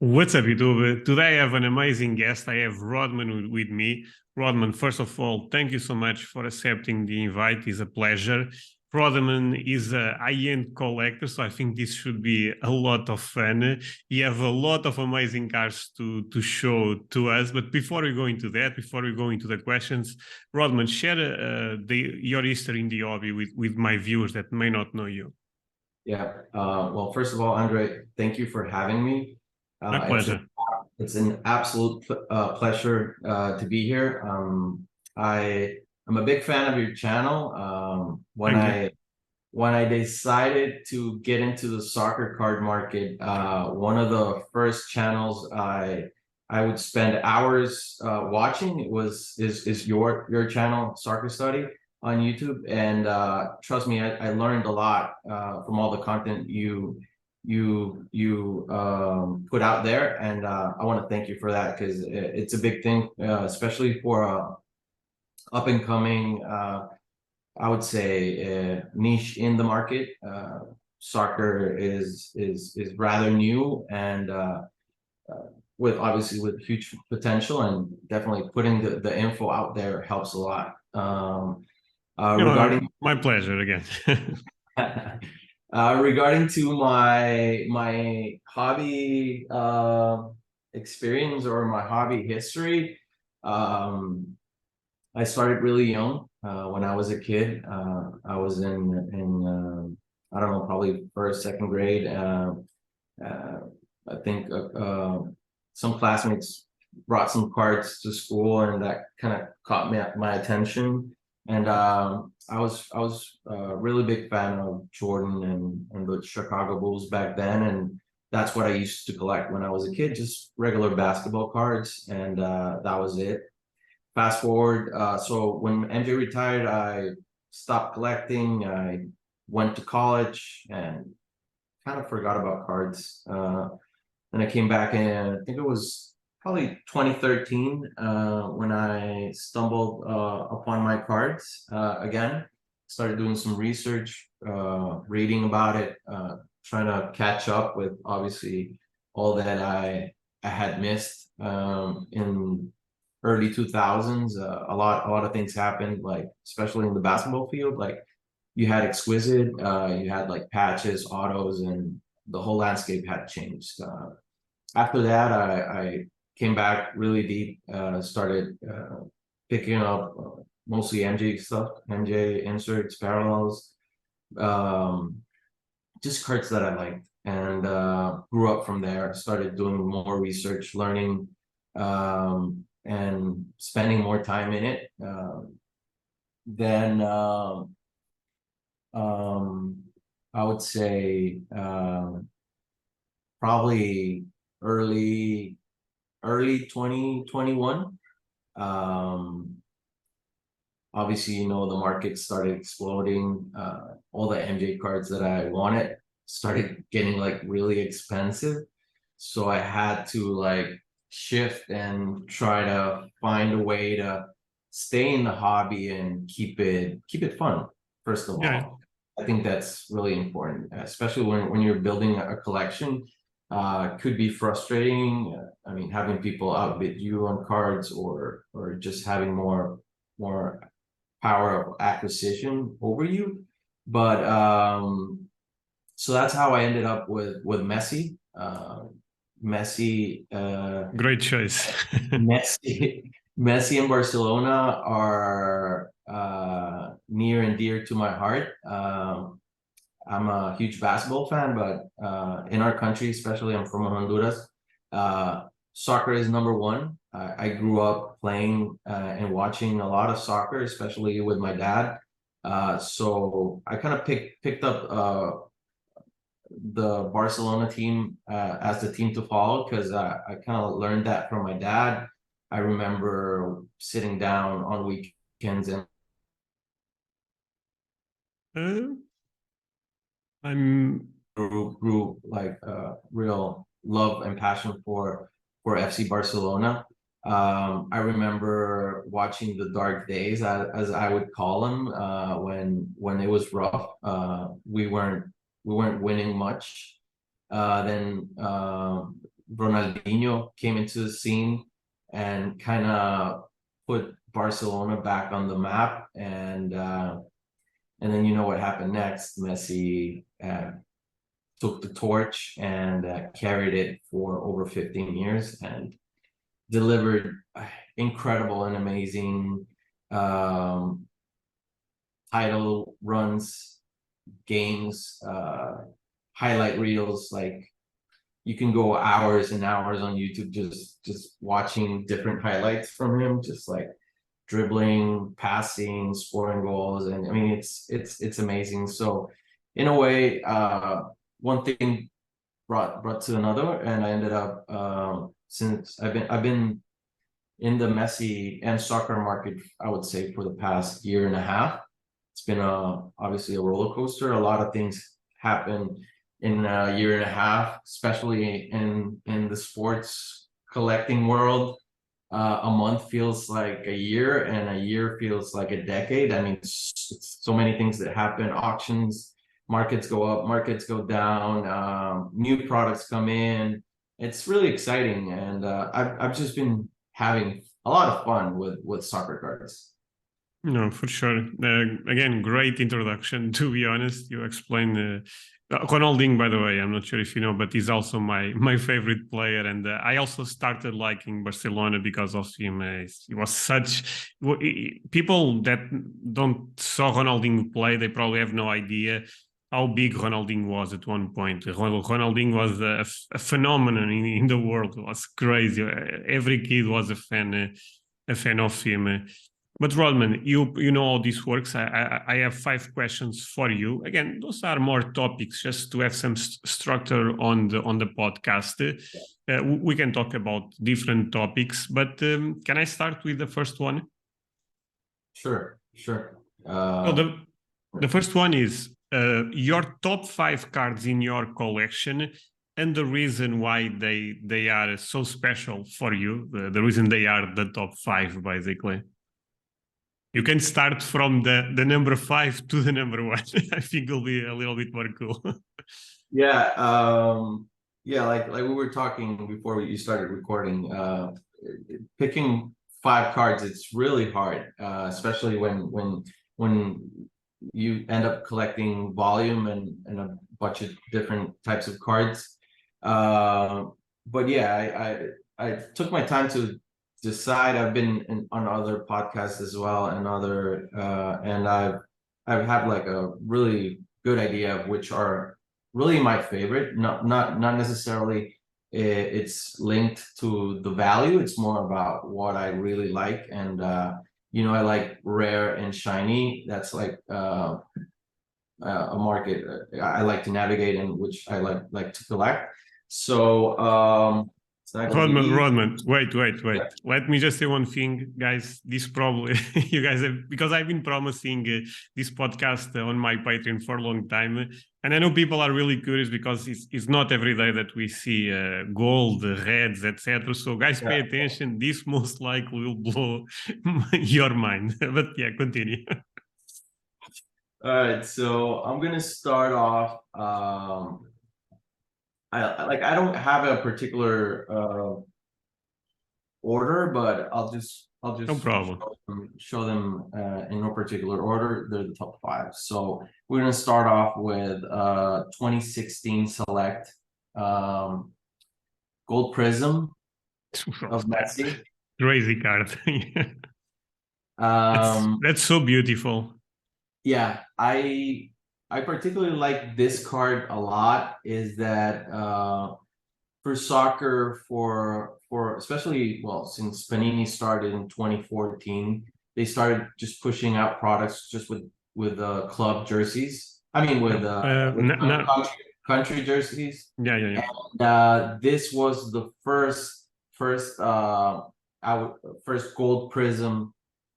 What's up, YouTube? Today I have an amazing guest. I have Rodman with me. Rodman, first of all, thank you so much for accepting the invite. It's a pleasure. Rodman is a high-end collector, so I think this should be a lot of fun. You have a lot of amazing cars to show to us. But before we go into that, before we go into the questions, Rodman, share your history in the hobby with my viewers that may not know you. Yeah. Well, first of all, Andre, thank you for having me. My Uh, it's an pleasure. it's an absolute pleasure to be here. I'm a big fan of your channel. Thank you. When I decided to get into the soccer card market, one of the first channels I would spend hours watching is your channel, Soccer Study on YouTube, and trust me, I learned a lot from all the content you put out there, and I want to thank you for that because it's a big thing, especially for up and coming. I would say niche in the market. Soccer is rather new and with obviously with huge potential, and definitely putting the info out there helps a lot. Regarding My pleasure again. regarding to my hobby experience or my hobby history, um, I started really young. When I was a kid, I was I don't know, probably first, second grade. Uh, I think some classmates brought some cards to school, and that kind of caught my attention. And I was a really big fan of Jordan and the Chicago Bulls back then, and that's what I used to collect when I was a kid, just regular basketball cards, and that was it. Fast forward, so when MJ retired, I stopped collecting. I went to college and kind of forgot about cards. And I came back in, I think it was probably 2013 when I stumbled upon my cards again. Started doing some research, reading about it, trying to catch up with obviously all that I had missed in early 2000s. A lot of things happened, like especially in the basketball field. Like you had exquisite, you had like patches, autos, and the whole landscape had changed. After that, I came back really deep, started picking up mostly MJ stuff, MJ inserts, parallels, um, just cards that I liked, and grew up from there. Started doing more research, learning, and spending more time in it. Then um, I would say probably early early 2021. Um, Obviously, the market started exploding. All the MJ cards that I wanted started getting like really expensive. So I had to like shift and try to find a way to stay in the hobby and keep it fun, first of Yeah. all. I think that's really important, especially when you're building a collection. Could be frustrating. I mean, having people outbid you on cards, or just having more power of acquisition over you. But so that's how I ended up with Messi. Messi, Great choice. Messi, Messi and Barcelona are near and dear to my heart. I'm a huge basketball fan, but in our country, especially, I'm from Honduras. Soccer is number one. I grew up playing and watching a lot of soccer, especially with my dad. So I kind of picked up the Barcelona team as the team to follow because I kind of learned that from my dad. I remember sitting down on weekends and Uh, I'm grew like real love and passion for FC Barcelona. I remember watching the dark days, as I would call them, when it was rough. We weren't winning much. Then Ronaldinho came into the scene and kind of put Barcelona back on the map. And then you know what happened next. Messi took the torch and carried it for over 15 years and delivered incredible and amazing title runs, games, highlight reels. Like you can go hours and hours on YouTube just watching different highlights from him, just like dribbling, passing, scoring goals, and I mean it's amazing. So in a way, one thing brought to another, and I ended up since I've been in the Messi and soccer market, I would say for the past year and a half. It's been obviously a roller coaster. A lot of things happen in a year and a half, especially in the sports collecting world. A month feels like a year, and a year feels like a decade. I mean, it's so many things that happen. Auctions, markets go up, markets go down, new products come in. It's really exciting, and I've just been having a lot of fun with soccer cards. No, for sure. Again, great introduction. To be honest, you explained Ronaldinho. By the way, I'm not sure if you know, but he's also my favorite player, and I also started liking Barcelona because of him. He was such people that don't saw Ronaldinho play. They probably have no idea how big Ronaldinho was at one point. Ronaldinho was a phenomenon in the world. It was crazy. Every kid was a fan of him. But Rodman, you know how this works. I have 5 questions for you. Again, those are more topics just to have some structure on the podcast. We can talk about different topics, but can I start with the first one? Sure. So the first one is your top 5 cards in your collection and the reason why they are so special for you. The reason they are the top 5, basically. You can start from the number 5 to the number 1. I think it'll be a little bit more cool. Yeah, like we were talking before you started recording. Picking 5 cards, it's really hard, especially when you end up collecting volume and a bunch of different types of cards. But yeah, I took my time to decide. I've been on other podcasts as well, and I've had like a really good idea of which are really my favorite. Not necessarily it's linked to the value. It's more about what I really like, and I like rare and shiny. That's like a market I like to navigate and which I like to collect. So it's not gonna be Rodman, wait. Yeah. Let me just say one thing, guys. This probably you guys have, because I've been promising this podcast on my Patreon for a long time, and I know people are really curious because it's not every day that we see gold, reds, etc. So, guys, pay attention. This most likely will blow your mind. But yeah, continue. All right, so I'm gonna start off. I don't have a particular order, but I'll just No problem. show them in no particular order. They're the top 5. So we're gonna start off with 2016 Select Gold Prism of Messi. Crazy card. That's so beautiful. Yeah, I particularly like this card a lot. Is that for soccer, for especially, well, since Panini started in 2014, they started just pushing out products just with club jerseys. I mean with country jerseys. Yeah. And this was the first first gold prism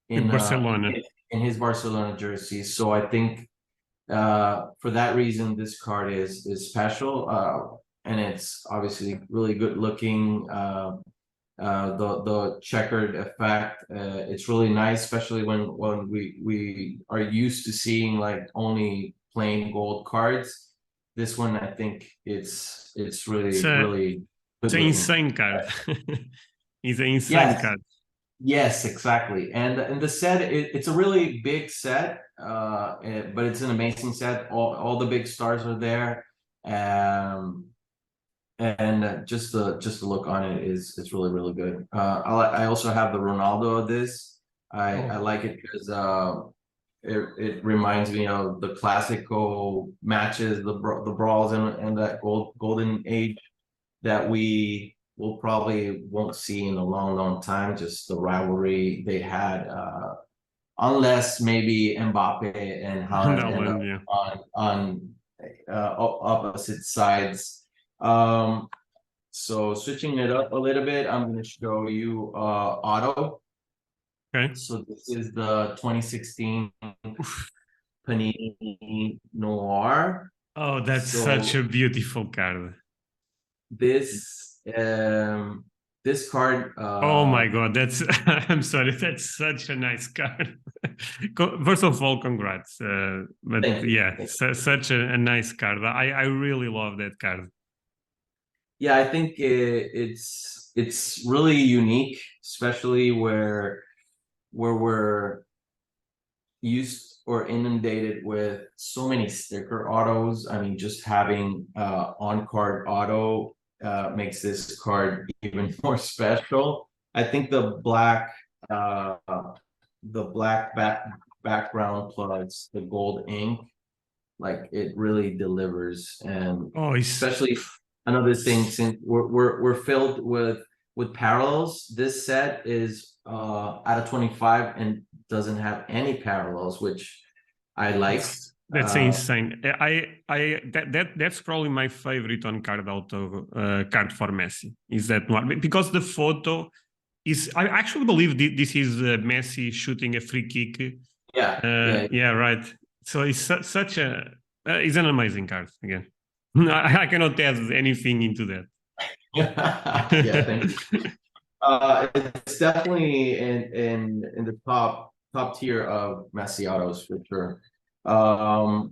in Barcelona. In his Barcelona jersey. So I think for that reason this card is special, and it's obviously really good looking. The checkered effect, it's really nice, especially when we are used to seeing like only plain gold cards. This one, I think it's really It's good an looking. insane card. It's an insane Yes, card. yes, exactly. And the set, it's a really big set, but it's an amazing set. All the big stars are there. And just the look on it is it's really really good. I also have the Ronaldo of this. I Oh, like it because it reminds me of the classical matches, the brawls and that golden age that we will probably won't see in a long long time. Just the rivalry they had, unless maybe Mbappe and Haaland end Haaland, up yeah. on opposite sides. Um, so switching it up a little bit, I'm going to show you auto. Okay. So this is the 2016 Panini Noir. Oh, that's such a So beautiful card. this this card, Oh my God, that's I'm sorry, that's such a nice card. First of all, congrats. But thank you. yeah, such a nice card. I really love that card. Yeah, I think it's really unique, especially where we're used or inundated with so many sticker autos. I mean, just having on card auto makes this card even more special. I think uh the black background plus the gold ink, like it really delivers. And Oh, it's especially another thing, since we're filled with parallels, this set is out of 25 and doesn't have any parallels, which I like. that's insane. That's probably my favorite on card auto card for Messi. Is that one because the photo is? I actually believe this is Messi shooting a free kick. Yeah, yeah. Yeah, right. So it's such a it's an amazing card again. I cannot add anything into that. Yeah, thank you. It's definitely in the top tier of Messi autos for sure. All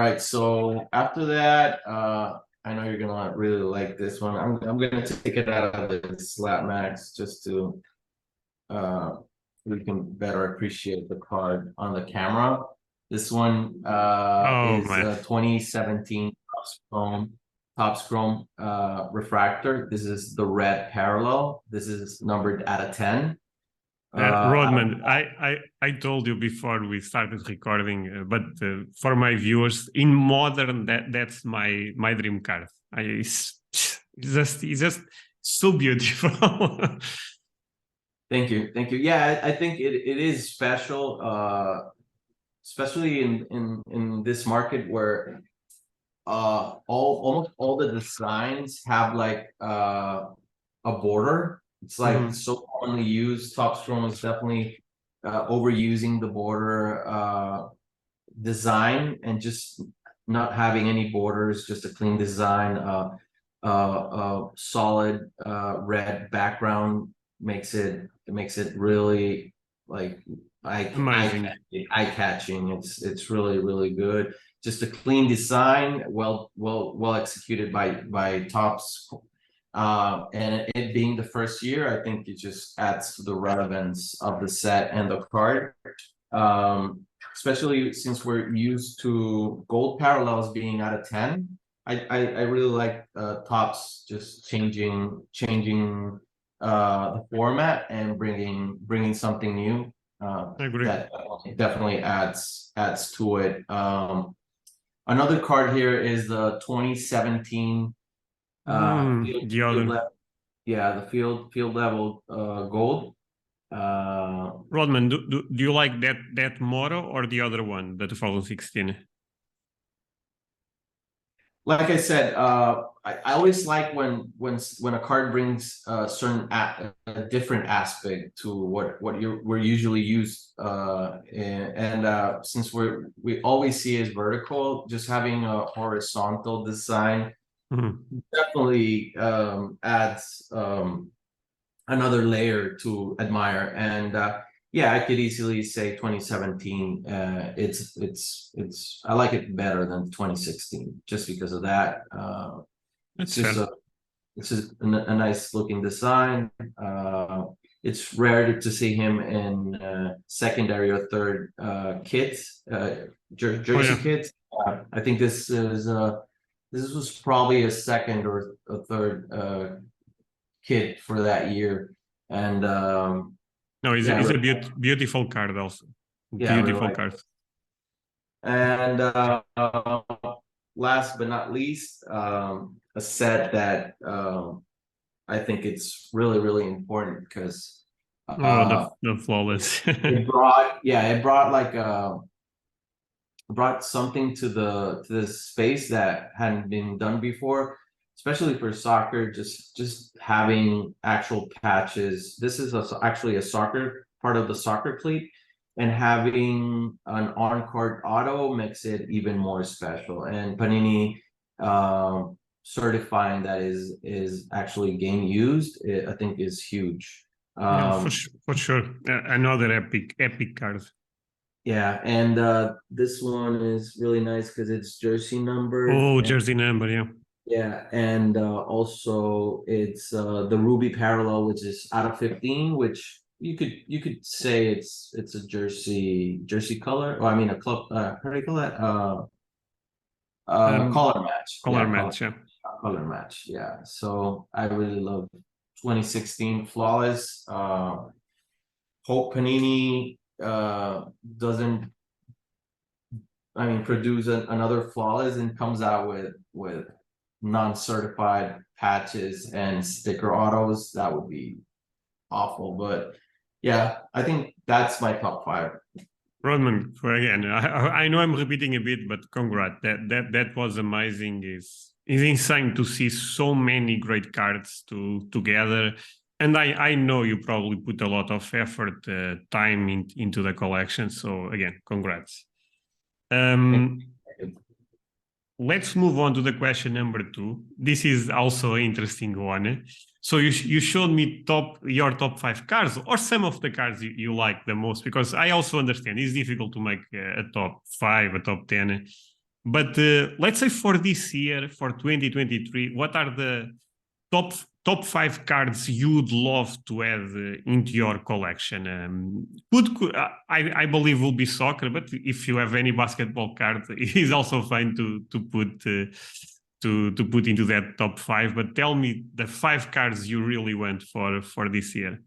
right, so after that, I know you're gonna really like this one. I'm gonna take it out of the slap max just to uh we can better appreciate the card on the camera. This one Oh is my. 2017 Topps Chrome refractor. This is the red parallel. This is numbered out of 10. Rodman, I told you before we started recording, but for my viewers, in modern, that's my dream card. It's just so beautiful. Thank you. Yeah, I think it is special, especially in this market where almost all the designs have like a border. It's like Mhm. so commonly used. Top Strom is definitely overusing the border design and just not having any borders, just a clean design. Solid red background makes it really like Amazing. eye catching. It's really really good. Just a clean design, well executed by Topps. And it being the first year, I think it just adds to the relevance of the set and the card. Especially since we're used to gold parallels being out of 10. I really like Topps just changing the format and bringing something new I agree. that definitely adds to it. Another card here is the 2017 The other yeah, the field level gold. Rodman, do you like that Moro or the other one, the 2016? Like I said, I always like when a card brings a different aspect to what we're usually used, and since we always see as vertical, just having a horizontal design Mhm. definitely adds another layer to admire. And yeah, I could easily say 2017. It's I like it better than 2016 just because of that. It's That's just fair. This is a nice looking design. It's rare to see him in secondary or third kits, jersey yeah. kits. I think this was probably a second or a third kit for that year, and No, yeah, it's a beautiful card also. yeah, I really Beautiful like card. it. And last but not least, a set that I think it's really important because Oh, the flawless. it brought like brought something to the space that hadn't been done before, especially for soccer. Just having actual patches. This is actually a soccer part of the soccer cleat, and having an on-court auto makes it even more special. And Panini certifying that is actually game used, I think is huge. Yeah, Um, for sure. Another epic card. Yeah, and this one is really nice because it's jersey numbered, Oh, and jersey number, yeah. yeah, and also it's the Ruby parallel, which is out of 15, which you could say it's a jersey color, or I mean a club. How do you call that? Um, Color match. color Yeah, match, yeah. color match. Yeah. So I really love 2016 flawless. Hope Panini doesn't, I mean, produce another flawless and comes out with non-certified patches and sticker autos. That would be awful. But yeah, I think that's my top five. Rodman, for again, I know I'm repeating a bit, but congrats. That was amazing. Is insane to see so many great cards together. And I know you probably put a lot of effort, time into the collection. So again, congrats. Let's move on to the question number 2. This is also an interesting one. So you showed me your top 5 cards, or some of the cards you like the most, because I also understand it's difficult to make a top 5, a top 10. But let's say for this year, for 2023, what are the top 5 cards you'd love to add into your collection? I believe will be soccer, but if you have any basketball card, it is also fine to put to put into that top 5. But tell me the 5 cards you really want for this year.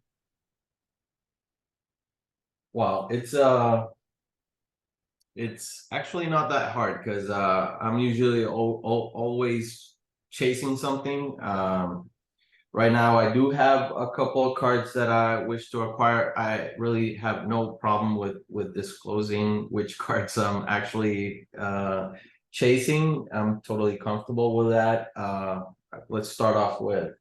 Wow, it's actually not that hard because I'm usually always chasing something. Right now, I do have a couple of cards that I wish to acquire. I really have no problem with disclosing which cards I'm actually chasing. I'm totally comfortable with that. Let's start off with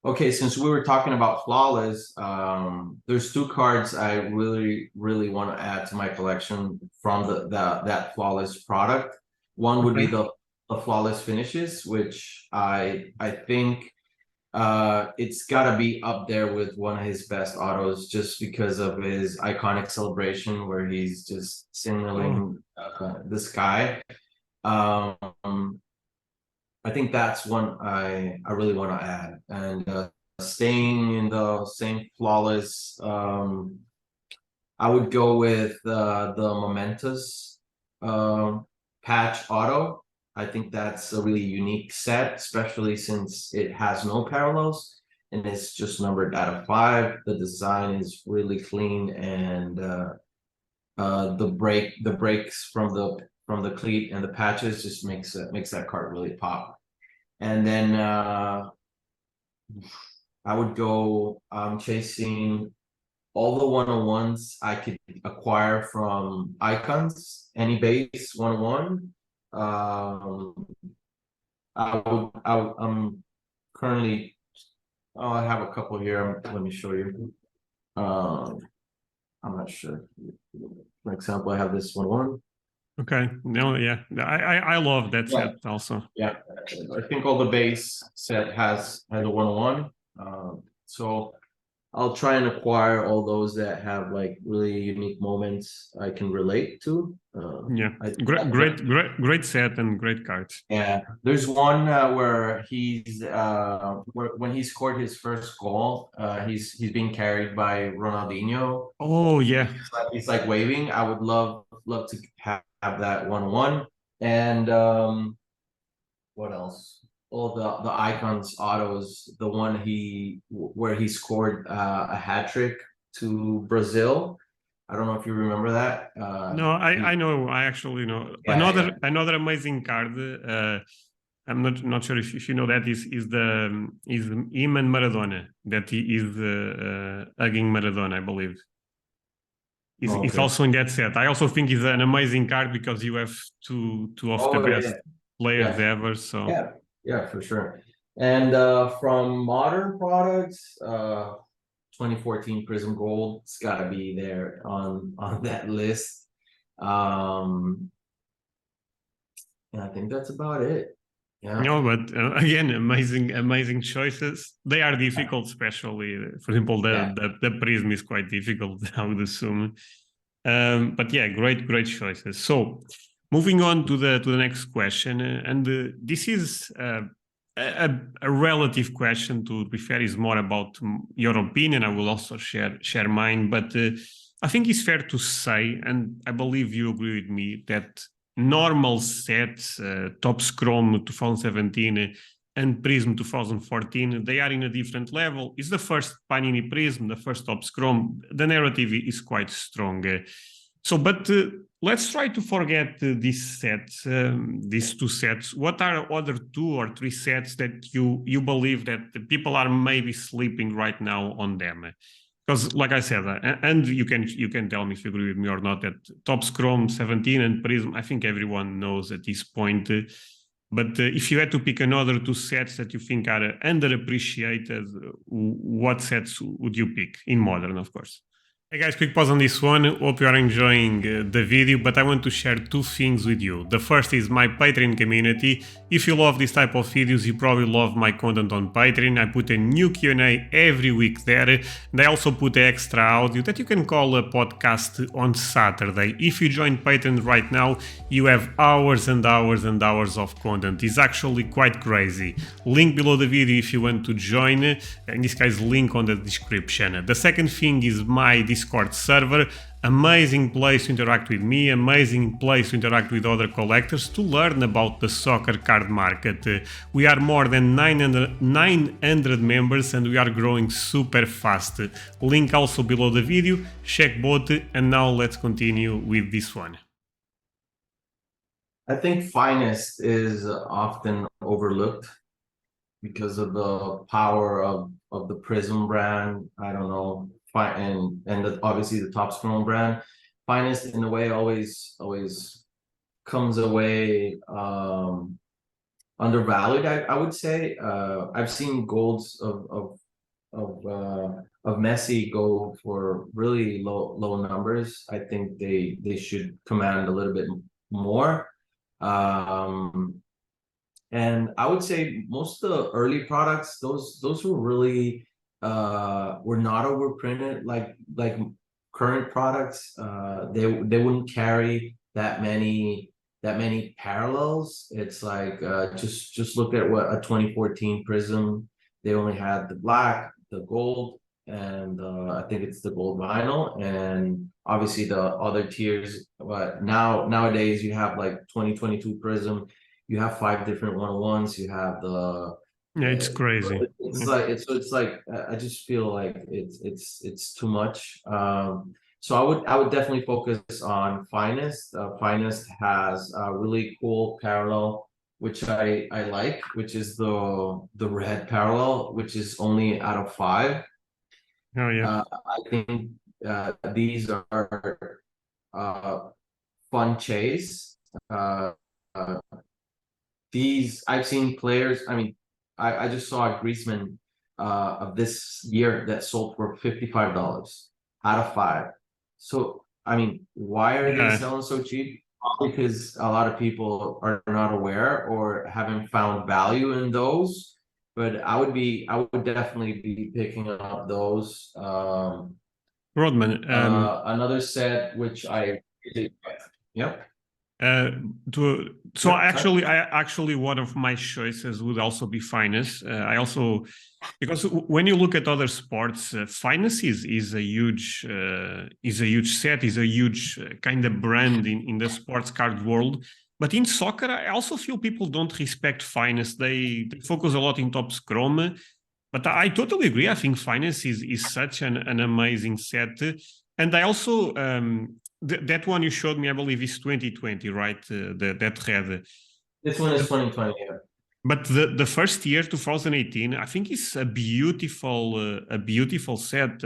okay, since we were talking about flawless, there's 2 cards I really want to add to my collection from that flawless product. One would be Okay. the flawless finishes, which I think it's gotta be up there with one of his best autos just because of his iconic celebration where he's just Oh, signaling the sky. Um, I think that's one I really want to add. And staying in the same flawless, I would go with the momentous patch auto. I think that's a really unique set, especially since it has no parallels and it's just numbered out of 5. The design is really clean, and the breaks from the cleat and the patches just makes that card really pop. And then I would go chasing all the 101s I could acquire from icons, any base 101. I'm currently, oh, I have a couple here. Let me show you. Um, I'm not sure. For example, I have this 101. okay. No, yeah. I love that Yeah, set also. yeah. I think all the base set has a 101. So I'll try and acquire all those that have like really unique moments I can relate to. Yeah, I, great set and great cards. yeah, there's one where when he scored his first goal, he's being carried by Ronaldinho. Oh yeah, He's like waving. I would love to have that 1-1. And what else? All the icons autos, the one where he scored a hat trick to Brazil. I don't know if you remember that. no, I know. I actually know Yeah, yeah. another amazing card. I'm not sure if you know that is the is him and Maradona, that he is hugging Maradona, I believe. It's Okay. also in that set. I also think it's an amazing card because you have two of the Oh best yeah, players yeah, ever. So yeah, yeah, for sure. And from modern products, 2014 Prism Gold, it's got to be there on that list. Um, and I think that's about it. Yeah. no, but again, amazing choices. They are difficult, especially for example, Yeah. the Prism is quite difficult, I would assume. But yeah, great choices. So moving on to the next question, and this is a relative question. To be fair, is more about your opinion. I will also share mine, but I think it's fair to say, and I believe you agree with me, that normal sets, Top Scrum 2017 and Prism 2014, they are in a different level. It's the first Panini Prism, the first Top Scrum. The narrative is quite strong. But let's try to forget these sets, these two sets. What are other 2 or 3 sets that you believe that the people are maybe sleeping right now on them? Because, like I said, and you can tell me if you agree with me or not, that Top Scrum 17 and Prism, I think everyone knows at this point. But if you had to pick another 2 sets that you think are underappreciated, what sets would you pick in modern, of course? Hey guys, quick pause on this one. Hope you are enjoying the video, but I want to share 2 things with you. The first is my Patreon community. If you love this type of videos, you probably love my content on Patreon. I put a new Q&A every week there, and I also put extra audio that you can call a podcast on Saturday. If you join Patreon right now, you have hours and hours and hours of content. It's actually quite crazy. Link below the video if you want to join. In this case, link on the description. The second thing is my Discord server. Amazing place to interact with me, amazing place to interact with other collectors to learn about the soccer card market. We are more than 900 members and we are growing super fast. Link also below the video, check both, and now let's continue with this one. I think Finest is often overlooked because of the power of the Prism brand. I don't know, obviously the Top Scroll brand. Finest in a way always comes away undervalued. I would say. I've seen golds of Messi go for really low numbers. I think they should command a little bit more. And I would say most of the early products, those were really were not overprinted like current products. They wouldn't carry that many parallels. It's like just look at what a 2014 Prism. They only had the black, the gold, and I think it's the gold vinyl, and obviously the other tiers. But nowadays you have like 2022 Prism, you have 5 different 101s. You have Yeah, it's crazy. it's like it's like I just feel like it's too much. So I would definitely focus on Finest. Finest has a really cool parallel, which I like, which is the red parallel, which is only out of 5. Oh yeah. I think these are uh, fun chase. Uh, these I've seen players. I mean, I just saw a Griezmann of this year that sold for $55 out of 5. So I mean, why are they Yeah. selling so cheap? Probably because a lot of people are not aware or haven't found value in those. but I would definitely be picking up those. Rodman, Another set which yep, Uh, so yep, sorry. I actually one of my choices would also be finance. I also because when you look at other sports, finance is a huge set, is a huge kind of brand in the sports card world. But in soccer, I also feel people don't respect finance. They focus a lot in top scrum, but I totally agree. I think finance is such an amazing set, and I also that one you showed me, I believe, is 2020, right? That red. This one is 2020. Yeah. But the first year, 2018, I think is a beautiful set.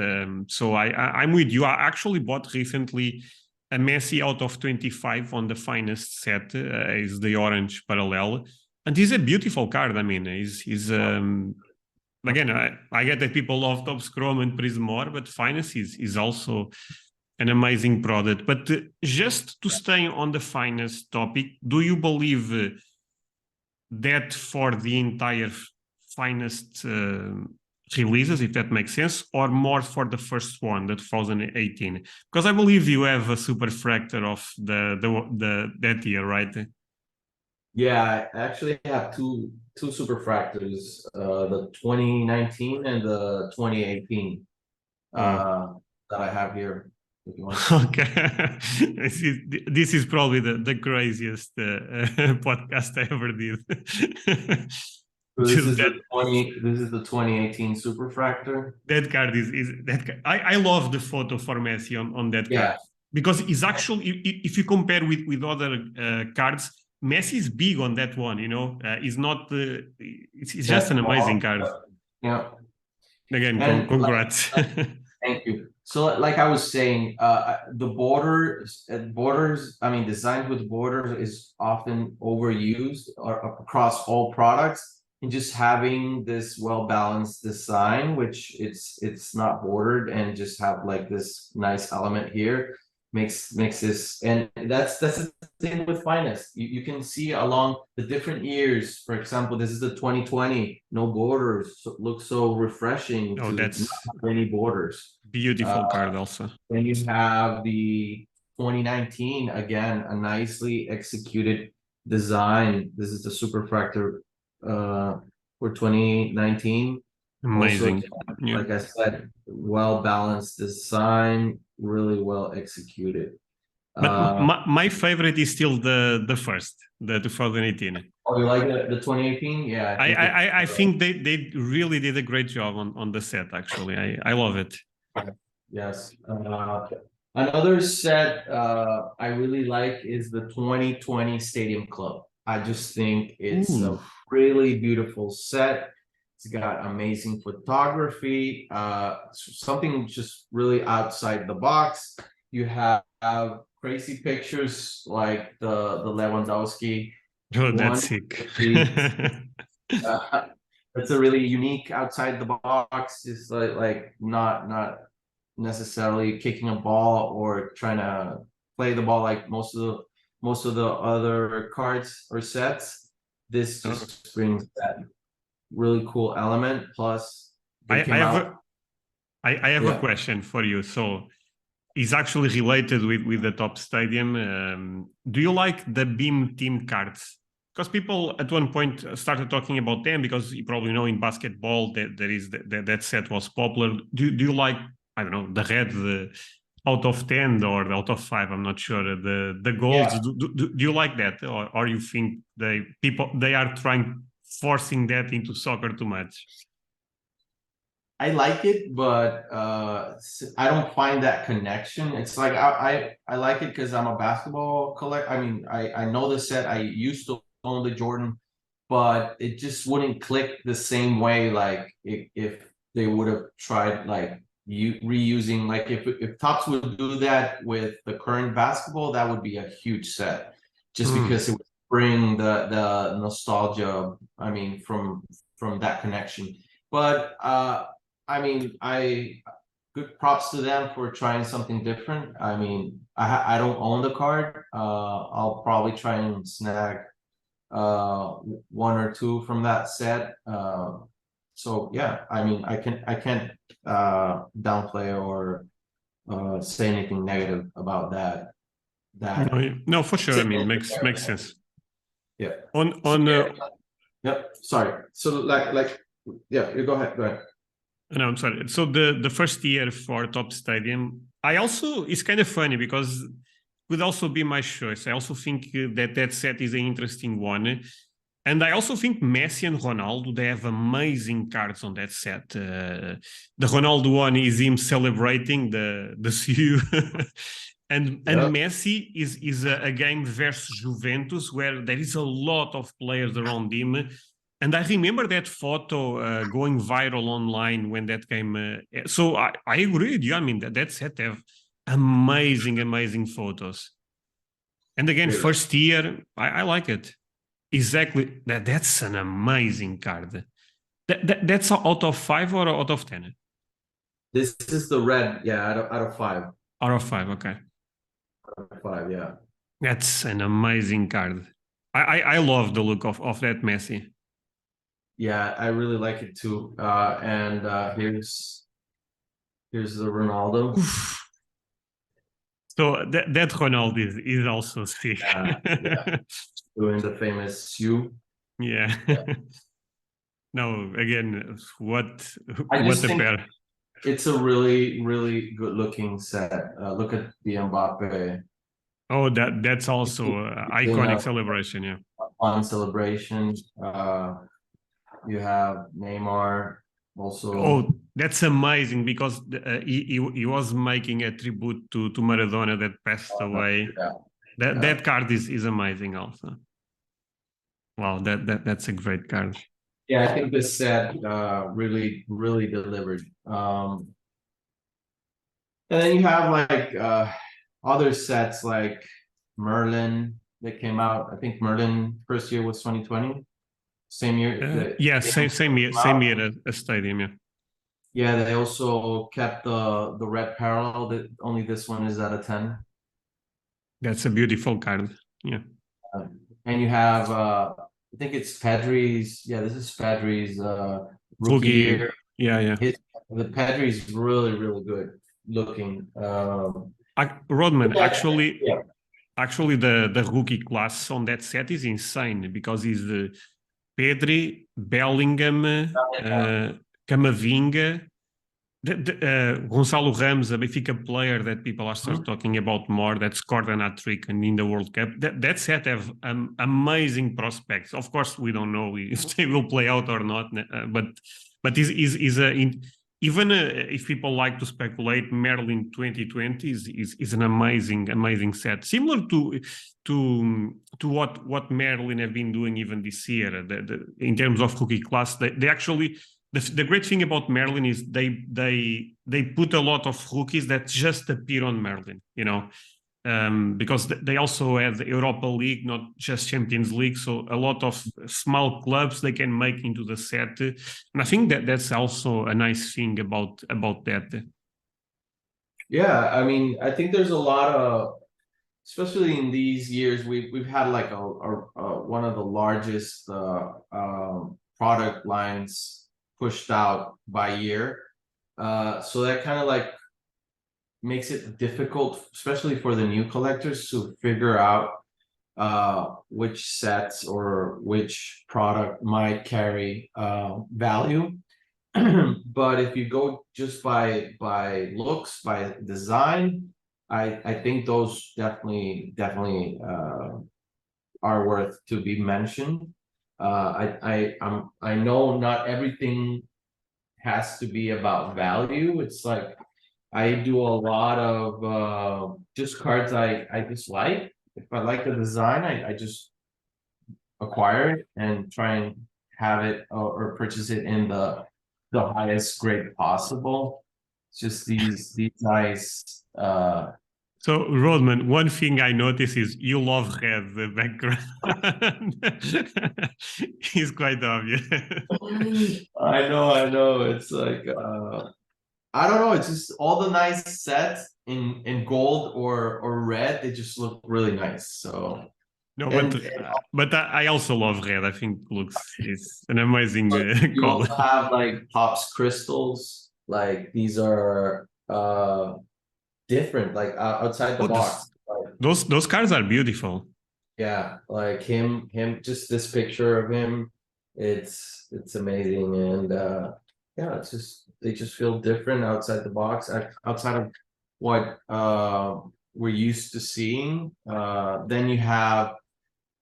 So I'm with you. I actually bought recently a Messi out of 25 on the finest set. Is the orange parallel, and he's a beautiful card. I mean, he's again, I get that people love Top Scrum and Prism more, but finance is also an amazing product. But just to stay on the finance topic, do you believe that for the entire finest releases, if that makes sense, or more for the first one, the 2018? Because I believe you have a super fractor of the that year, right? Yeah, I actually have two superfractors, the 2019 and the 2018, Oh. that I have here. If you want to see. Okay, this is probably the craziest podcast I ever did. So Just that this is the 2018 superfractor. that card is that I love the photo for Messi on that card Yeah, because it's actually if you compare with other cards, Messi is big on that one. You know, he's not. It's just that's an amazing small. card. Yeah, Again, and congrats. thank you. So, like I was saying, the borders. I mean, designed with borders is often overused or across all products, and just having this well balanced design, which it's not bordered, and just have like this nice element here, makes this, and that's the thing with finest. You can see along the different years. For example, this is the 2020, no borders, so, looks so refreshing Oh, to not that's have any borders. beautiful card also. Then you have the 2019, again, a nicely executed design. This is the superfractor for 2019. Also, Amazing. Yeah. like I said, well balanced design, really well executed. But Uh, my favorite is still the first, the 2018. oh, you like the 2018? Yeah, I think it's I think they really did a great job on the set. Actually, I love it. yes. Another set I really like is the 2020 Stadium Club. I just think it's Ooh, a really beautiful set. It's got amazing photography, something just really outside the box. You have crazy pictures like the Lewandowski oh, that's one. sick. Uh, it's a really unique outside the box. It's like not necessarily kicking a ball or trying to play the ball like most of the other cards or sets. This Oh, just brings that really cool element. Plus, they I came have out. I have a Yeah, question for you. So it's actually related with the top stadium. Do you like the beam team cards? Because people at one point started talking about them because you probably know in basketball that there is that set was popular. Do you like, I don't know, the red, the out of 10 or out of 5? I'm not sure. The gold. yeah. Do you like that, or you think they are trying forcing that into soccer too much? I like it, but I don't find that connection. It's like I like it because I'm a basketball collect. I mean, I know the set. I used to own the Jordan, but it just wouldn't click the same way. Like if they would have tried like you reusing, like if Topps would do that with the current basketball, that would be a huge set, just Mm. because it would bring the nostalgia. I mean, from that connection. But I mean, I good props to them for trying something different. I mean, I don't own the card. I'll probably try and snag one or two from that set. So yeah, I mean, I can't downplay or say anything negative about that. That No, for sure. I mean, segment. makes sense. Yeah. On So on yeah, yep. Sorry. So like yeah, you go ahead. Go ahead. No, I'm sorry. So the first year for Top Stadium, I also it's kind of funny because could also be my choice. I also think that set is an interesting one, and I also think Messi and Ronaldo they have amazing cards on that set. The Ronaldo one is him celebrating the CU. And Yep. Messi is a game versus Juventus where there is a lot of players around him, and I remember that photo going viral online when that came. So I agree with you. I mean, that set have amazing photos. And again, Great. first year, I like it. Exactly. That's an amazing card. That's out of 5 or out of 10? This is the red. Yeah, out of five. Out of 5, okay. Out of five. Yeah. That's an amazing card. I love the look of that Messi. Yeah, I really like it too. And here's the Ronaldo. Oof. So that Ronaldo is also sick. Yeah, doing the famous you. Yeah. Yeah. No, again, what I what just a think pair. it's a really good looking set. Look at the Mbappe Oh, that's also doing iconic celebration. Yeah. on celebration. You have Neymar also. Oh, that's amazing because he was making a tribute to Maradona that passed away. Yeah, yeah. That card is amazing also. Wow, that's a great card. Yeah, I think this set really delivered. And then you have like other sets like Merlin that came out. I think Merlin first year was 2020. Same year that Yeah, they also came same out. year a stadium. Yeah, Yeah, they also kept the red parallel that only this one is out of 10. that's a beautiful card. Yeah, And you have I think it's Pedri's. Yeah, this is Pedri's rookie rookie. year. Yeah, yeah. The Pedri's really good looking. Rodman Yeah. actually the rookie class on that set is insane because he's the Pedri, Bellingham, Camavinga, Gonçalo Ramos, a Benfica player that people are start talking about more that scored an hat-trick in the World Cup. That set have amazing prospects. Of course, we don't know if they will play out or not, but is a even if people like to speculate, Merlin 2020 is an amazing set, similar to what Merlin have been doing even this year. In terms of rookie class, they actually the great thing about Merlin is they put a lot of rookies that just appear on Merlin, because they also have the Europa League, not just Champions League. So a lot of small clubs they can make into the set, and I think that's also a nice thing about that. Yeah, I mean, I think there's a lot of, especially in these years, we've had like one of the largest product lines pushed out by year. So that kind of like makes it difficult, especially for the new collectors, to figure out which sets or which product might carry value. But if you go just by looks, by design, I think those definitely are worth to be mentioned. I know not everything has to be about value. It's like I do a lot of just cards I just like. If I like the design, I just acquire it and try and have it or purchase it in the highest grade possible. It's just these nice So Rodman, one thing I notice is you love red. The background is quite obvious. I know. It's like I don't know, it's just all the nice sets in gold or red, they just look really nice. So No, And but I also love red. I think looks is an amazing you color. also have like Pops crystals. Like these are different, like outside the Oh, box. Like, those cars are beautiful. yeah, like him, just this picture of him, it's amazing. And yeah, it's just they just feel different outside the box, outside of what we're used to seeing. Then you have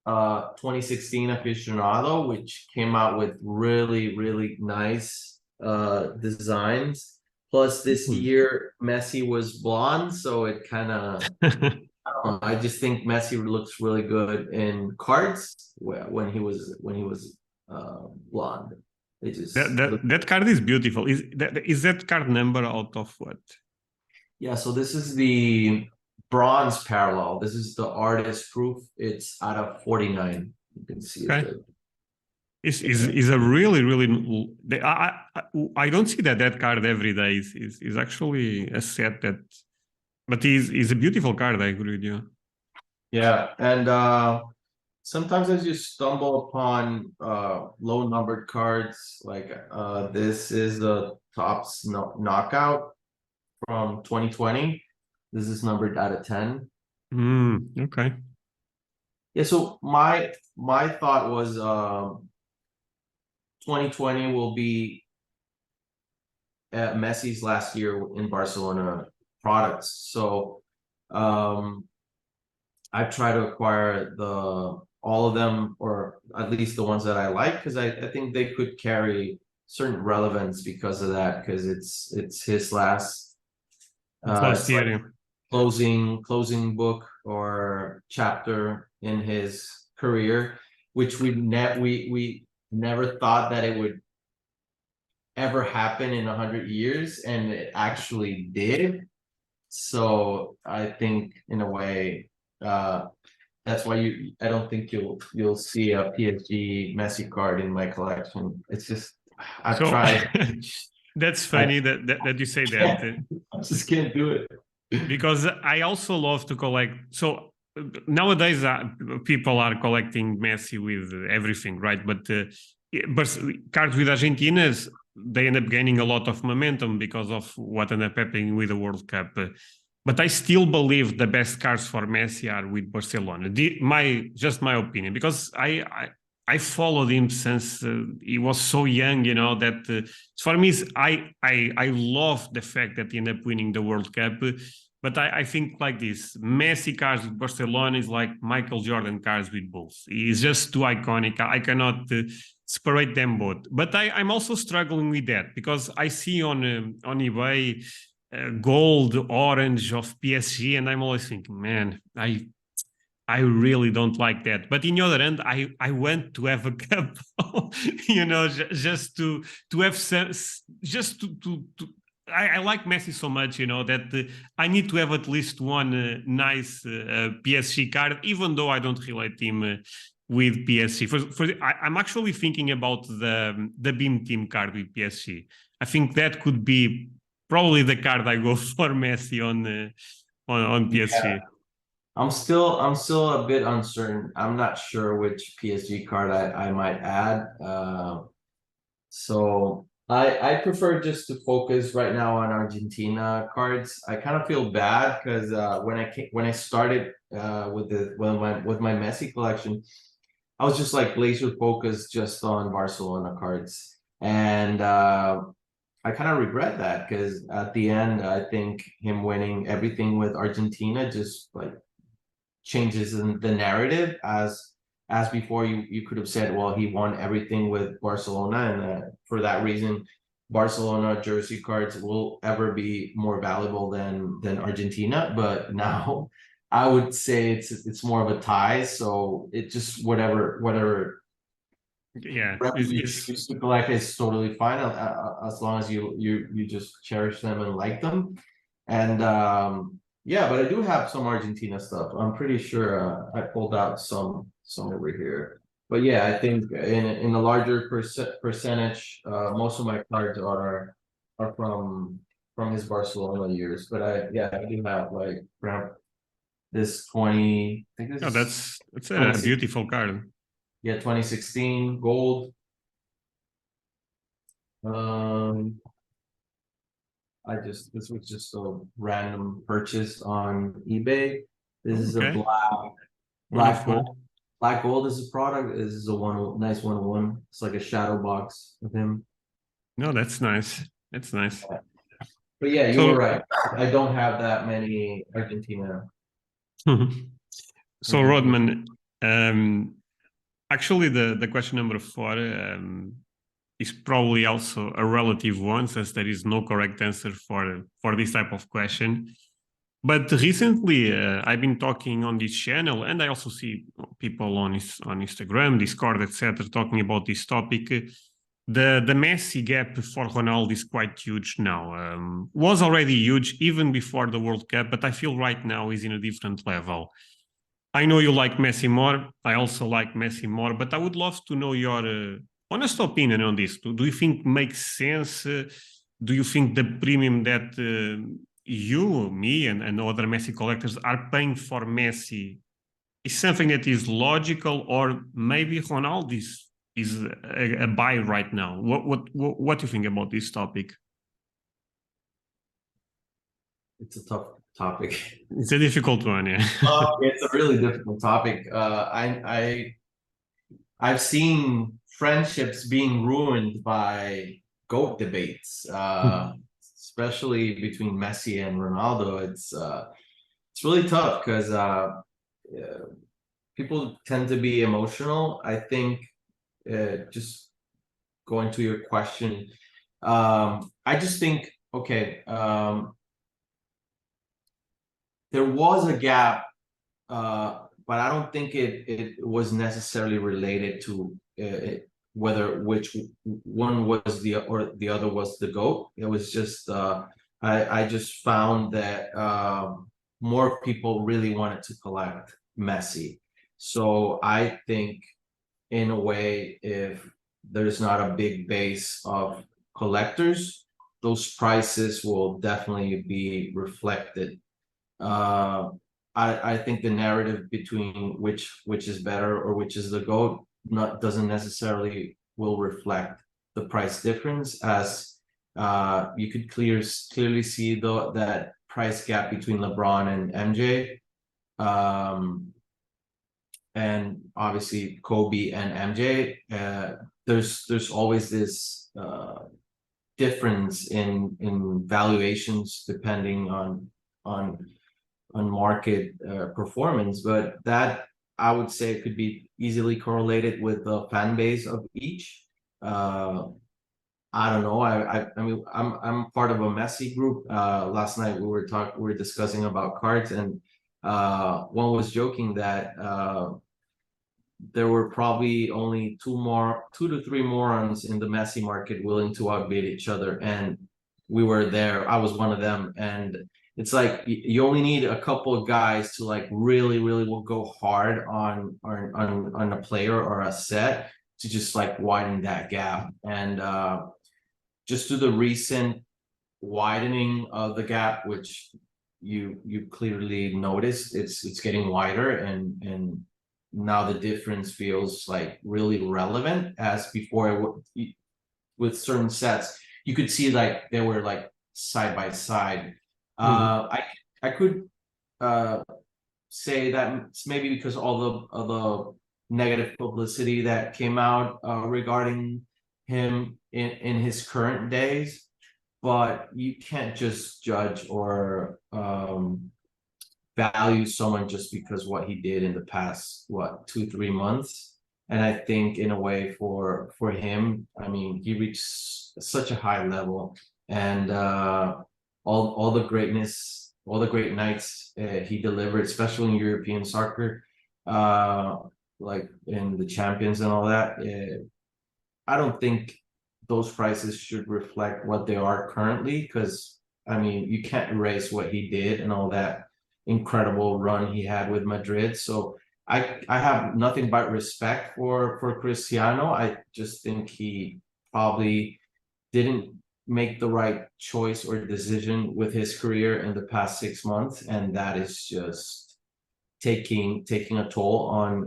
2016 aficionado, which came out with really nice designs. Plus this Hmm. year Messi was blonde, so it kind of, I just think Messi looks really good in cards when he was blonde. It That, just that look. that card is beautiful. Is that card number out of what? Yeah, so this is the bronze parallel. This is the artist proof. It's out of 49. You can see it Okay. there. Is a I don't see that card every day. Is actually a set that, but is a beautiful card. I agree with you. Yeah, and sometimes I just stumble upon low numbered cards. Like this is the Topps knockout from 2020. This is numbered out of 10. Okay. Yeah, so my thought was 2020 will be Messi's last year in Barcelona products. So I've tried to acquire the all of them, or at least the ones that I like, because I think they could carry certain relevance because of that, because it's his last It's last it's like year. closing book or chapter in his career, which we never thought that it would ever happen in 100 years, and it actually did. So I think in a way, that's why I don't think you'll see a PSG Messi card in my collection. It's just I've So tried. that's I funny that you say that. can't. I just can't do it. Because I also love to collect. So nowadays, people are collecting Messi with everything, right? But cards with Argentinas, they end up gaining a lot of momentum because of what ended up happening with the World Cup. But I still believe the best cards for Messi are with Barcelona. My opinion, because I followed him since he was so young. That for me, I love the fact that he ended up winning the World Cup. But I think like this, Messi cars with Barcelona is like Michael Jordan cars with Bulls. He's just too iconic. I cannot separate them both. But I'm also struggling with that because I see on eBay gold, orange of PSG, and I'm always thinking, man, I really don't like that. But in the other hand, I want to have a cup, just to have some, just to I like Messi so much, that I need to have at least one nice PSG card, even though I don't relate him with PSG. I'm actually thinking about the Beam Team card with PSG. I think that could be probably the card I go for Messi on PSG. I'm still a bit uncertain. I'm not sure which PSG card I might add. So I prefer just to focus right now on Argentina cards. I kind of feel bad because when I started with my Messi collection, I was just like laser focused just on Barcelona cards. And I kind of regret that because at the end, I think him winning everything with Argentina just like changes in the narrative. As before, you could have said, well, he won everything with Barcelona, and for that reason, Barcelona jersey cards will ever be more valuable than Argentina. But now, I would say it's more of a tie. So it just whatever Yeah, revenue you choose to collect is totally fine, as long as you just cherish them and like them. And yeah, but I do have some Argentina stuff. I'm pretty sure I pulled out some over here. But yeah, I think in a larger percentage, most of my cards are from his Barcelona years. But I do have like this 20, I think Oh, this that's is a beautiful card. yeah, 2016 gold. Um, this was just a random purchase on eBay. This is a Okay, black wonderful. gold. Black gold is a product. This is a nice 101. It's like a shadow box of him. No, that's nice. That's nice. But yeah, you were So, right. I don't have that many Argentina. so Argentina. Rodman, um, actually, the question number four is probably also a relative one, since there is no correct answer for this type of question. But recently, I've been talking on this channel, and I also see people on Instagram, Discord, etc., talking about this topic. The Messi gap for Ronaldo is quite huge now. Was already huge even before the World Cup, but I feel right now is in a different level. I know you like Messi more. I also like Messi more, but I would love to know your honest opinion on this. Do you think makes sense? Do you think the premium that you, me, and other Messi collectors are paying for Messi is something that is logical, or maybe Ronaldo is a buy right now? What do you think about this topic? It's a tough topic. It's a difficult one, yeah. It's a really difficult topic. I've seen friendships being ruined by GOAT debates, especially between Messi and Ronaldo. It's really tough because people tend to be emotional. I think just going to your question, I just think okay, there was a gap, but I don't think it was necessarily related to whether which one was the other was the GOAT. It was just I just found that more people really wanted to collect Messi. So I think in a way, if there's not a big base of collectors, those prices will definitely be reflected. uh, I think the narrative between which is better or which is the GOAT not doesn't necessarily will reflect the price difference, as you could clearly see that price gap between LeBron and MJ, and obviously Kobe and MJ. There's always this difference in valuations depending on market performance, but that I would say could be easily correlated with the fan base of each. I don't know. I mean, I'm part of a Messi group. Last night we were discussing about cards, and one was joking that there were probably only two to three morons in the Messi market willing to outbid each other, and we were there. I was one of them, and it's like you only need a couple of guys to like really will go hard on a player or a set to just like widen that gap. And just to the recent widening of the gap, which you clearly noticed, it's getting wider, and now the difference feels like really relevant, as before with certain sets you could see like they were like side by side. Mhm. I could say that it's maybe because all the negative publicity that came out regarding him in his current days, but you can't just judge or value someone just because what he did in the past, what, 2 3 months. And I think in a way for him, I mean, he reached such a high level, and all the greatness, all the great nights he delivered, especially in European soccer, uh like in the champions and all that. I don't think those prices should reflect what they are currently, because I mean, you can't erase what he did and all that incredible run he had with Madrid. So I have nothing but respect for Cristiano. I just think he probably didn't make the right choice or decision with his career in the past 6 months, and that is just taking a toll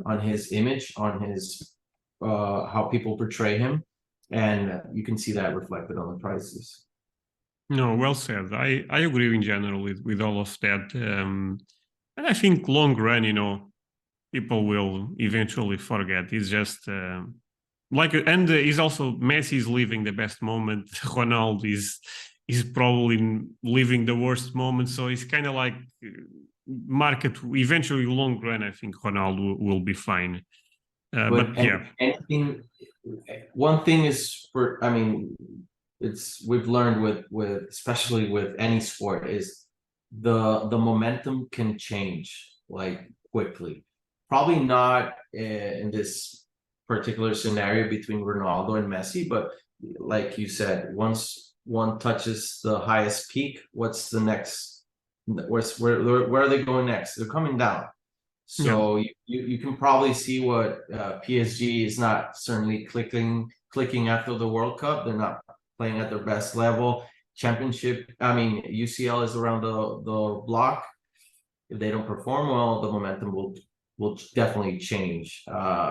on his image, on his how people portray him, and you can see that reflected on the prices. No, well said. I agree in general with all of that. And I think long run, people will eventually forget. It's just and he's also Messi is living the best moment. Ronaldo is probably living the worst moment. So it's kind of like market eventually long run. I think Ronaldo will be fine. But yeah, anything, one thing is I mean, we've learned with especially with any sport is the momentum can change like quickly. Probably not in this particular scenario between Ronaldo and Messi, but like you said, once one touches the highest peak, what's the next? Where are they going next? They're coming down. So yeah. you can probably see what PSG is not certainly clicking after the World Cup. They're not playing at their best level. Championship, I mean, UCL is around the block. If they don't perform well, the momentum will definitely change.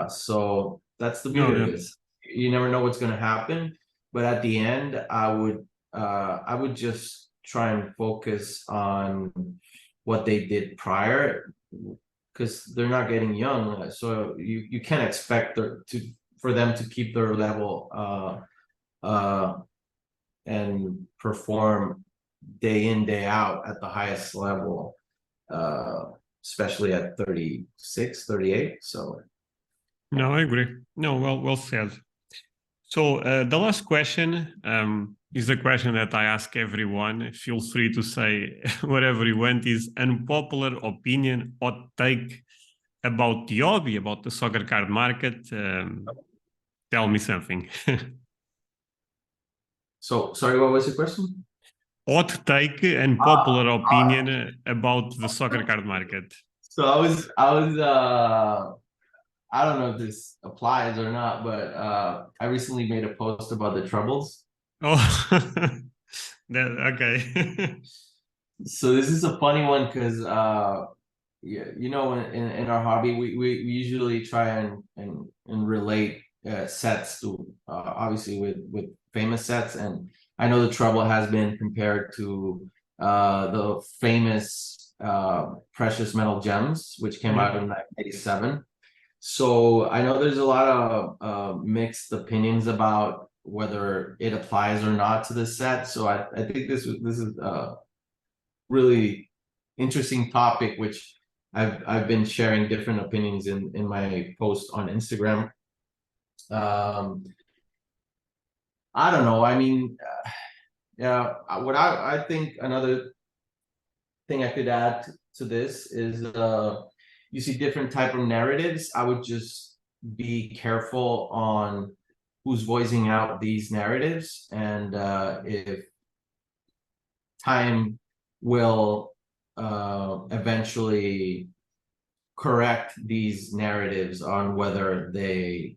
So that's the No, beauty of yeah. this. You never know what's going to happen, but at the end, I would just try and focus on what they did prior, because they're not getting young. So you can't expect for them to keep their level and perform day in, day out at the highest level, especially at 36, 38. So No, I agree. No, well said. So the last question is the question that I ask everyone. Feel free to say whatever you want. Is unpopular opinion or take about the hobby, about the soccer card market. Tell me something. so sorry, what was the question? Hot take and popular opinion about the soccer card market. So I was I don't know if this applies or not, but I recently made a post about the troubles. Oh, okay. So this is a funny one because yeah, in our hobby we usually try and relate sets to obviously with famous sets, and I know the trouble has been compared to the famous precious metal gems, which came out in 1987. So I know there's a lot of mixed opinions about whether it applies or not to the set. So I think this is really interesting topic, which I've been sharing different opinions in my post on Instagram. I don't know. I mean, yeah, what I think another thing I could add to this is you see different type of narratives. I would just be careful on who's voicing out these narratives, and if time will eventually correct these narratives on whether they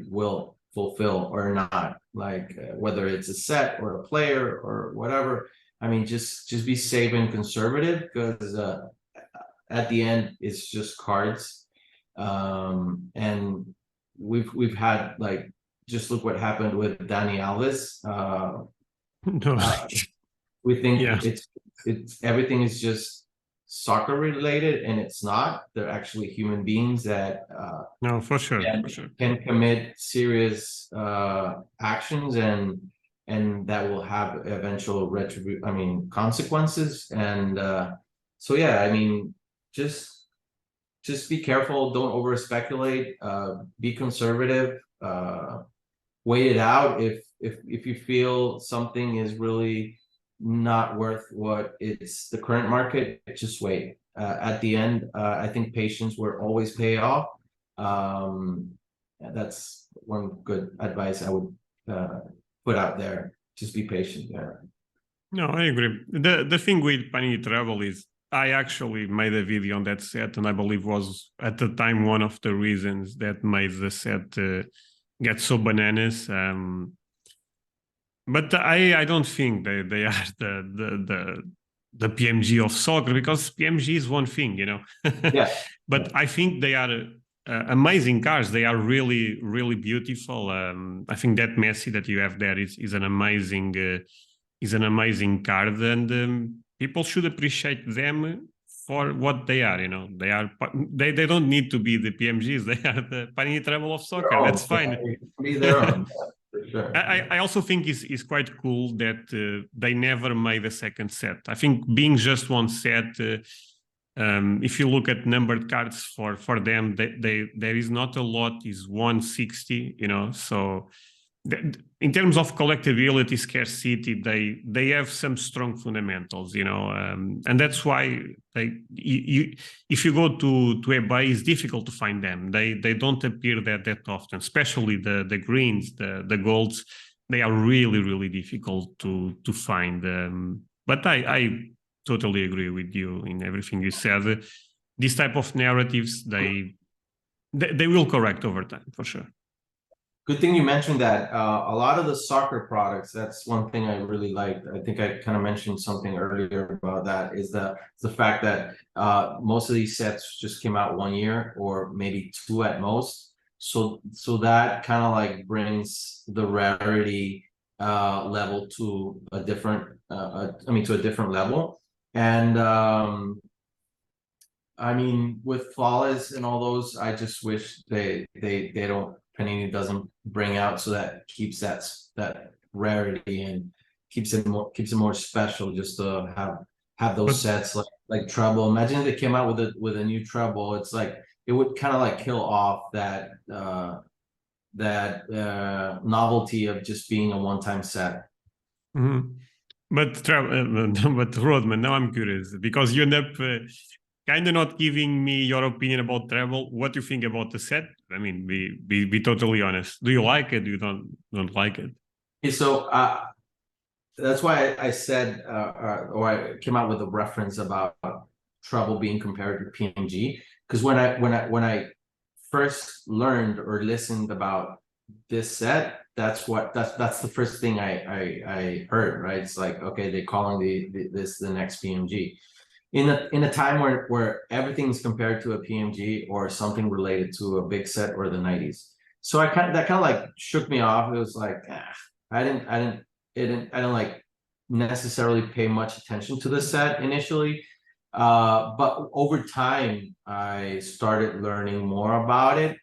will fulfill or not, like whether it's a set or a player or whatever. I mean, just be safe and conservative, because at the end it's just cards. And we've had, like, just look what happened with Dani Alves. No. We think Yeah. it's everything is just soccer related, and it's not. They're actually human beings that No, for sure. can commit serious actions, and that will have eventual consequences. And so yeah, I mean, just be careful, don't over speculate, be conservative, wait it out. If you feel something is really not worth what it's the current market, just wait. At the end, I think patience will always pay off. That's one good advice I would put out there. Just be patient there. No, I agree. The thing with Panini Travel is I actually made a video on that set, and I believe was at the time one of the reasons that made the set get so bananas. But I don't think they are the PMG of soccer, because PMG is one thing, you know. Yeah. But I think they are amazing cars. They are really, really beautiful. I think that Messi that you have there is an amazing card, and people should appreciate them for what they are. You know, they don't need to be the PMGs. They are the Panini Travel of Their soccer. own. That's Yeah, fine. it can be their own. Yeah, for sure. I also think it's quite cool that they never made a second set. I think being just one set, if you look at numbered cards for them, there is not a lot. Is 160, you know. So in terms of collectability, scarcity, they have some strong fundamentals, you know, and that's why if you go to eBay, it's difficult to find them. They don't appear that often, especially the greens, the golds. They are really difficult to find. But I totally agree with you in everything you said. These type of narratives, they will correct over time for sure. Good thing you mentioned that. A lot of the soccer products, that's one thing I really liked. I think I kind of mentioned something earlier about that, is the fact that most of these sets just came out 1 year or maybe two at most. So that kind of like brings the rarity level to a different to a different level. And I mean, with Flawless and all those, I just wish they don't, Panini doesn't bring out, so that keeps that rarity and keeps it more special, just to have those sets like treble. Imagine if they came out with a new treble. It's like it would kind of like kill off that novelty of just being a one-time set. Mm-hmm. But Rodman, now I'm curious because you end up kind of not giving me your opinion about travel. What do you think about the set? I mean, be totally honest. Do you like it? Do you don't like it? Okay, so that's why I said or I came out with a reference about treble being compared to PNG, because when I first learned or listened about this set, that's the first thing I heard, right? It's like, okay, they're calling this the next PMG in a time where everything's compared to a PMG or something related to a big set or the 90s. So that kind of like shook me off. It was like, I didn't like necessarily pay much attention to the set initially. But over time, I started learning more about it.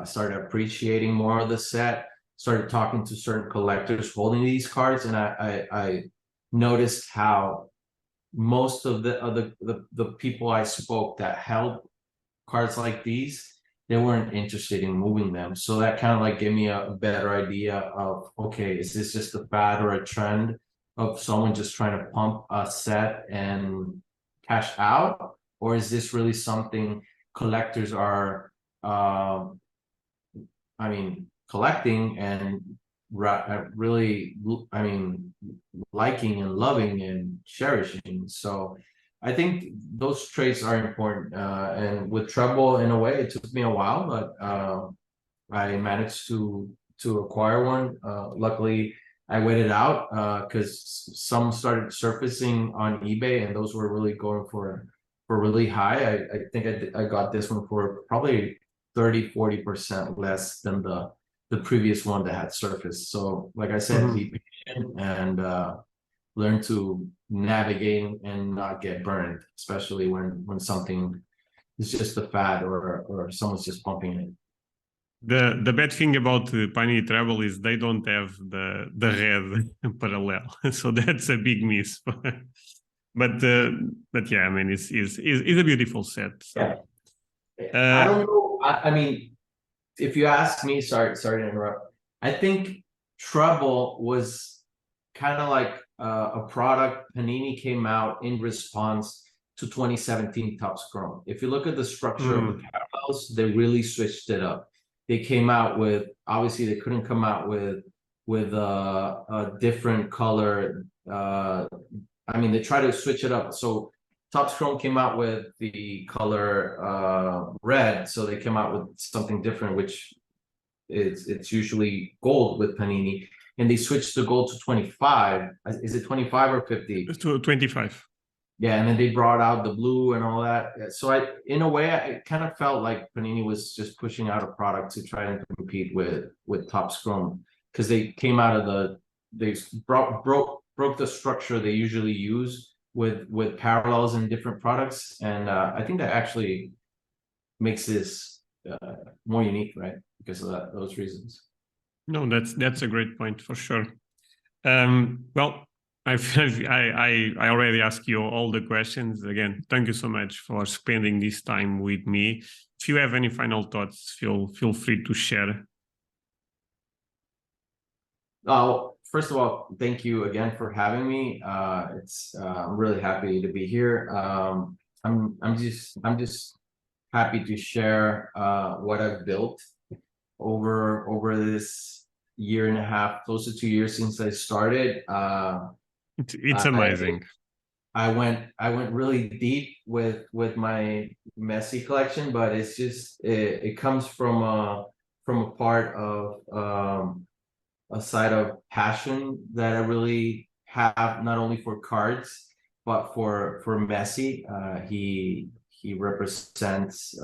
Started appreciating more of the set. Started talking to certain collectors holding these cards, and I noticed how most of the people I spoke that held cards like these, they weren't interested in moving them. So that kind of like gave me a better idea of, okay, is this just a fad or a trend of someone just trying to pump a set and cash out, or is this really something collectors are collecting and really liking and loving and cherishing? So I think those traits are important, and with treble, in a way, it took me a while, but I managed to acquire one. Luckily I waited out because some started surfacing on eBay, and those were really going for really high. I think I got this one for probably 30-40% less than the previous one that had surfaced. So like I said, be patient and learn to navigate and not get burned, especially when something is just a fad or someone's just pumping it. The bad thing about Panini Travel is they don't have the red parallel, so that's a big miss. but yeah, I mean it's a beautiful set. So. Yeah. I don't know. I mean, if you ask me, sorry to interrupt. I think Trouble was kind of like a product Panini came out in response to 2017 Topps Chrome. If you look at the structure of the parallels, they really switched it up. They came out with, obviously they couldn't come out with a different color. I mean, they try to switch it up. So Topps Chrome came out with the color red, so they came out with something different, which it's usually gold with Panini, and they switched the gold to 25. Is it 25 or 50? To 25. yeah, and then they brought out the blue and all that. So in a way, I kind of felt like Panini was just pushing out a product to try and compete with Topps Chrome, because they came out of they broke the structure they usually use with parallels in different products, and I think that actually makes this more unique, right? Because of those reasons. No, that's a great point for sure. Well, I already asked you all the questions. Again, thank you so much for spending this time with me. If you have any final thoughts, feel free to share. First of all, thank you again for having me. I'm really happy to be here. I'm just happy to share what I've built over this year and a half, close to 2 years since I started. It's amazing. I went really deep with my Messi collection, but it's just it comes from a part of a side of passion that I really have, not only for cards but for Messi. He represents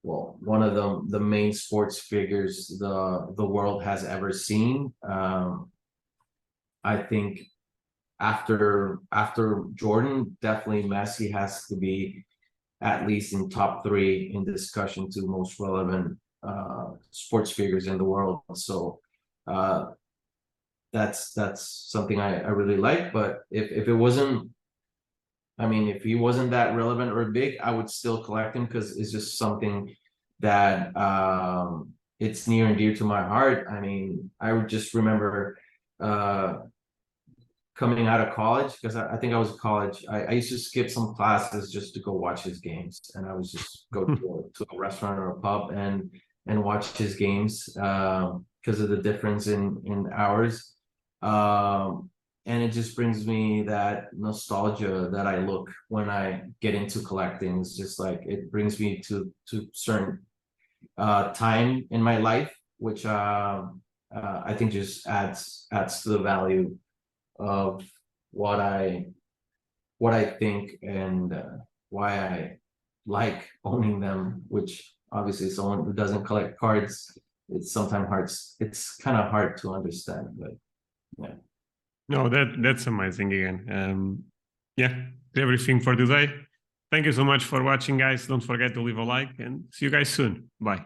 well, one of the main sports figures the world has ever seen. I think after Jordan, definitely Messi has to be at least in top three in discussion to most relevant sports figures in the world. So that's something I really like. But if it wasn't, I mean, if he wasn't that relevant or big, I would still collect him, because it's just something that it's near and dear to my heart. I mean, I would just remember coming out of college, because I think I was in college. I used to skip some classes just to go watch his games, and I was just go to a restaurant or a pub and watch his games because of the difference in hours. And it just brings me that nostalgia that I look when I get into collecting. It's just like it brings me to certain time in my life, which I think just adds to the value of what I think, and why I like owning them. Which obviously someone who doesn't collect cards, it's kind of hard to understand, but yeah. No, that's amazing again. Yeah, everything for today. Thank you so much for watching, guys. Don't forget to leave a like, and see you guys soon. Bye.